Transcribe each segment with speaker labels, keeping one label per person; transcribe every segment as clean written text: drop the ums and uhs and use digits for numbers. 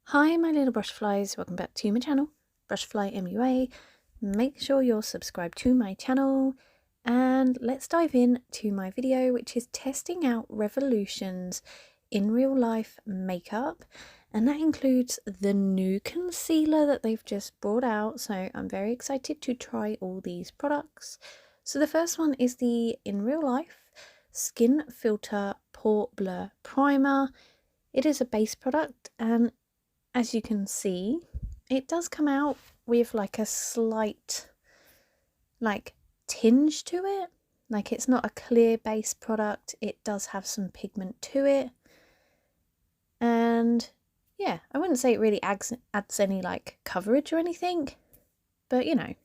Speaker 1: Hi my little brushflies, welcome back to my channel, Brushfly MUA. Make sure you're subscribed to my channel and let's dive in to my video, which is testing out Revolutions in real life makeup, and that includes the new concealer that they've just brought out, so I'm very excited to try all these products. So the first one is the in real life Skin Filter Pore Blur Primer. It is a base product, and as you can see, it does come out with like a slight tinge to it. Like, it's not a clear base product, it does have some pigment to it. And yeah, I wouldn't say it really adds any like coverage or anything, but you know,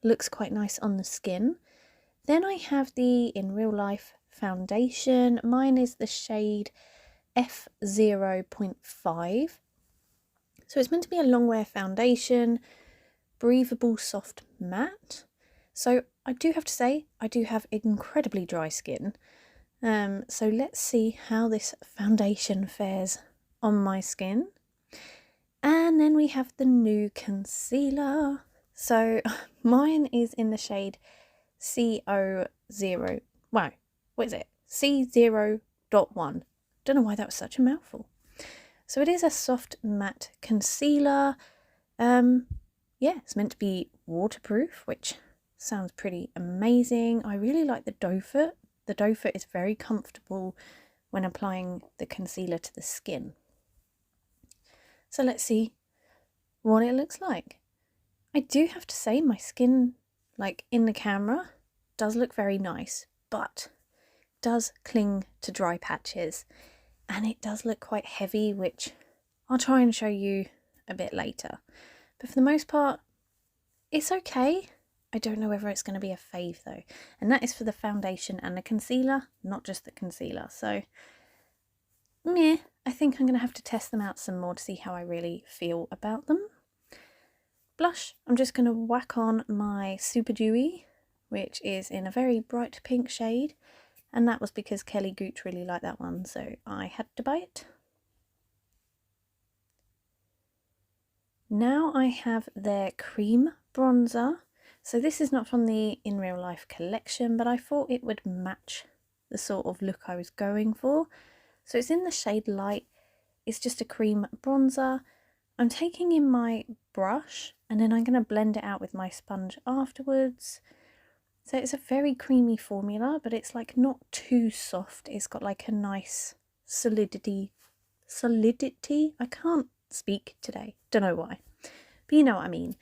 Speaker 1: looks quite nice on the skin. Then I have the in real life foundation. Mine is the shade F0.5. So it's meant to be a long wear foundation, breathable soft matte. So I do have to say, I do have incredibly dry skin. So let's see how this foundation fares on my skin. And then we have the new concealer. So mine is in the shade C0, wow, what is it? C0.1. Don't know why that was such a mouthful. So it is a soft matte concealer. Yeah, it's meant to be waterproof, which sounds pretty amazing. I really like the doe foot. The doe foot is very comfortable when applying the concealer to the skin. So let's see what it looks like. I do have to say my skin, like in the camera, does look very nice, but does cling to dry patches. And it does look quite heavy, which I'll try and show you a bit later. But for the most part, it's okay. I don't know whether it's going to be a fave though. And that is for the foundation and the concealer, not just the concealer. So, meh, I think I'm going to have to test them out some more to see how I really feel about them. Blush, I'm just going to whack on my Super Dewy, which is in a very bright pink shade. And that was because Kelly Gooch really liked that one, so I had to buy it. Now I have their cream bronzer. So this is not from the In Real Life collection, but I thought it would match the sort of look I was going for. So it's in the shade Light. It's just a cream bronzer. I'm taking in my brush and then I'm going to blend it out with my sponge afterwards. So it's a very creamy formula, but it's like not too soft. It's got like a nice solidity. I can't speak today, don't know why, but you know what I mean,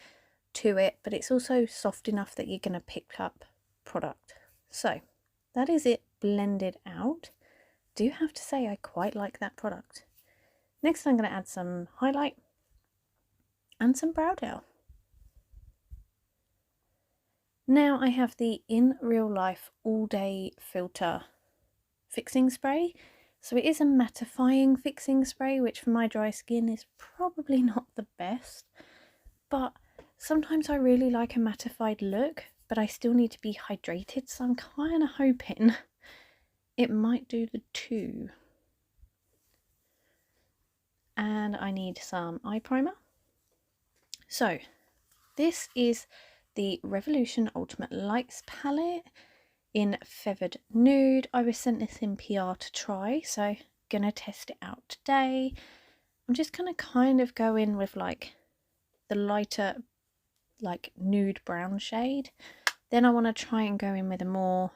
Speaker 1: to it. But it's also soft enough that you're going to pick up product. So that is it blended out. Do have to say I quite like that product. Next I'm going to add some highlight and some brow gel. Now I have the In Real Life All Day Filter Fixing Spray. So it is a mattifying fixing spray, which for my dry skin is probably not the best. But sometimes I really like a mattified look, but I still need to be hydrated. So I'm kind of hoping it might do the two. And I need some eye primer. So this is the Revolution Ultimate Lights palette in Feathered Nude. I was sent this in PR to try, so gonna test it out today. I'm just gonna kind of go in with like the lighter, like nude brown shade. Then I want to try and go in with a more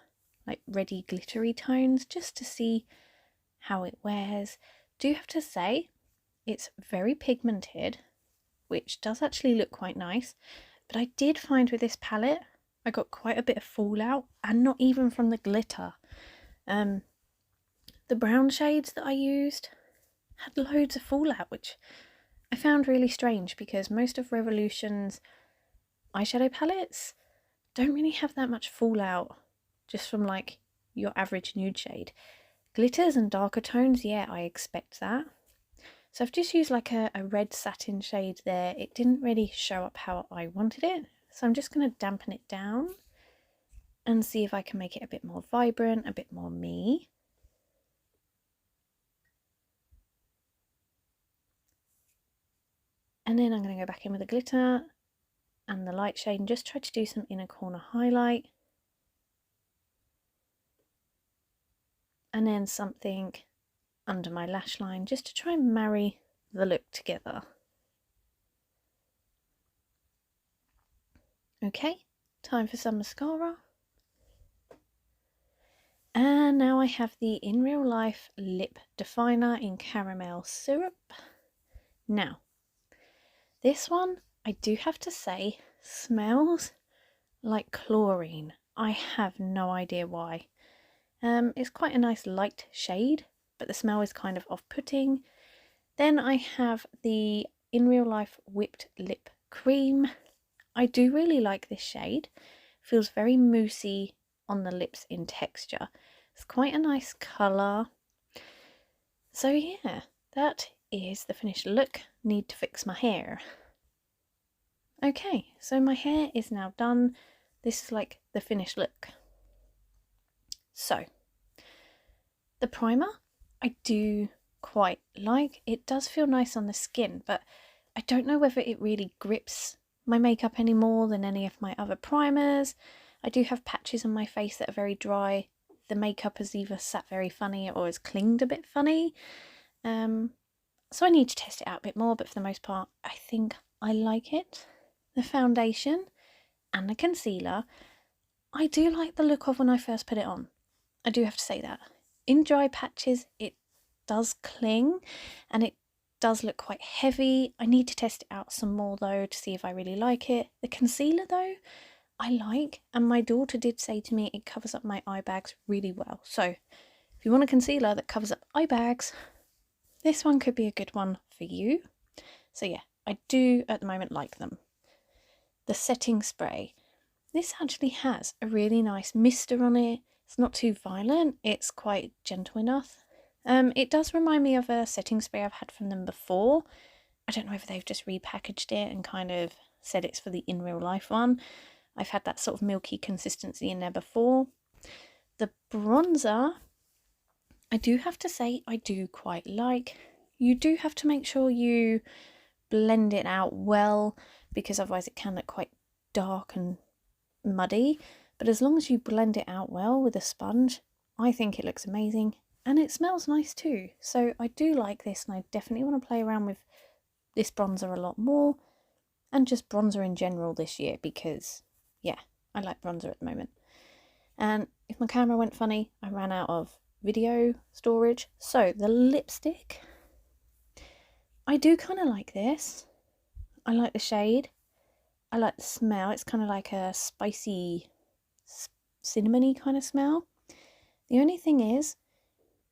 Speaker 1: like reddy glittery tones just to see how it wears. Do have to say it's very pigmented, which does actually look quite nice. But I did find with this palette, I got quite a bit of fallout, and not even from the glitter. The brown shades that I used had loads of fallout, which I found really strange because most of Revolution's eyeshadow palettes don't really have that much fallout just from like your average nude shade. Glitters and darker tones, yeah, I expect that. So I've just used like a red satin shade there. It didn't really show up how I wanted it. So I'm just going to dampen it down and see if I can make it a bit more vibrant, a bit more me. And then I'm going to go back in with the glitter and the light shade and just try to do some inner corner highlight. And then something under my lash line just to try and marry the look together. Okay, time for some mascara. And now I have the In Real Life Lip Definer in Caramel Syrup. Now, this one, I do have to say, smells like chlorine. I have no idea why. It's quite a nice light shade, but the smell is kind of off-putting. Then I have the In Real Life Whipped Lip Cream. I do really like this shade. Feels very moussey on the lips in texture. It's quite a nice colour. So yeah, that is the finished look. Need to fix my hair. Okay, so my hair is now done. This is like the finished look. So, the primer I do quite like. It does feel nice on the skin, but I don't know whether it really grips my makeup any more than any of my other primers. I do have patches on my face that are very dry. The makeup has either sat very funny or has clinged a bit funny. So I need to test it out a bit more, but for the most part, I think I like it. The foundation and the concealer, I do like the look of when I first put it on. I do have to say that. In dry patches, it does cling and it does look quite heavy. I need to test it out some more though to see if I really like it. The concealer though, I like, and my daughter did say to me it covers up my eye bags really well. So if you want a concealer that covers up eye bags, this one could be a good one for you. So yeah, I do at the moment like them. The setting spray. This actually has a really nice mister on it. It's not too violent, it's quite gentle enough. It does remind me of a setting spray I've had from them before. I don't know if they've just repackaged it and kind of said it's for the In Real Life one. I've had that sort of milky consistency in there before. The bronzer, I do have to say I do quite like. You do have to make sure you blend it out well, because otherwise it can look quite dark and muddy. But as long as you blend it out well with a sponge, I think it looks amazing. And it smells nice too. So I do like this, and I definitely want to play around with this bronzer a lot more. And just bronzer in general this year, because yeah, I like bronzer at the moment. And if my camera went funny, I ran out of video storage. So the lipstick, I do kind of like this. I like the shade. I like the smell. It's kind of like a spicy, cinnamony kind of smell. The only thing is,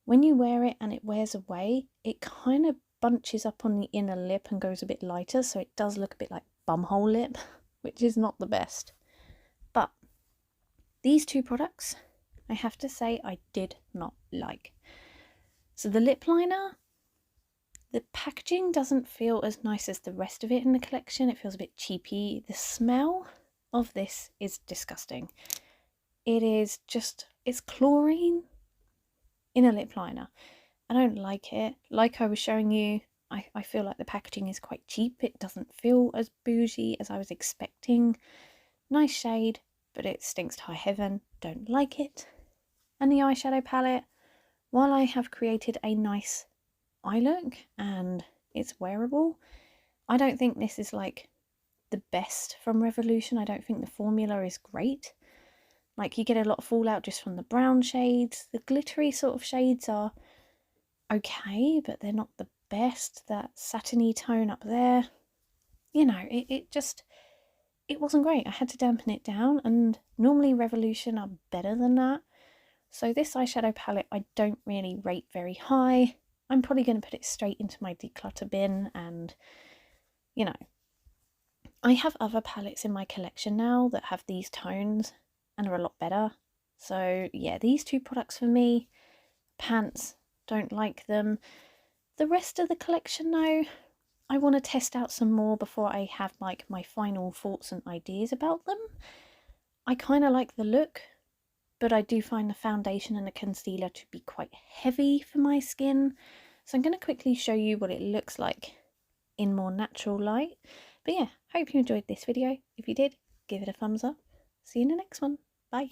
Speaker 1: when you wear it and it wears away, it kind of bunches up on the inner lip and goes a bit lighter, so it does look a bit like bumhole lip, which is not the best. But these two products, I have to say I did not like. So the lip liner, the packaging doesn't feel as nice as the rest of it in the collection. It feels a bit cheapy. The smell of this is disgusting. It is just, it's chlorine in a lip liner. I don't like it. Like I was showing you, I feel like the packaging is quite cheap. It doesn't feel as bougie as I was expecting. Nice shade, but it stinks to high heaven. Don't like it. And the eyeshadow palette, while I have created a nice eye look and it's wearable, I don't think this is like the best from Revolution. I don't think the formula is great. Like, you get a lot of fallout just from the brown shades. The glittery sort of shades are okay, but they're not the best. That satiny tone up there, you know, it wasn't great. I had to dampen it down, and normally Revolution are better than that. So this eyeshadow palette I don't really rate very high. I'm probably going to put it straight into my declutter bin, and you know, I have other palettes in my collection now that have these tones and are a lot better. So yeah, these two products for me. Pants, don't like them. The rest of the collection though, I want to test out some more before I have like my final thoughts and ideas about them. I kind of like the look, but I do find the foundation and the concealer to be quite heavy for my skin. So I'm going to quickly show you what it looks like in more natural light. But yeah, hope you enjoyed this video. If you did, give it a thumbs up. See you in the next one. Bye.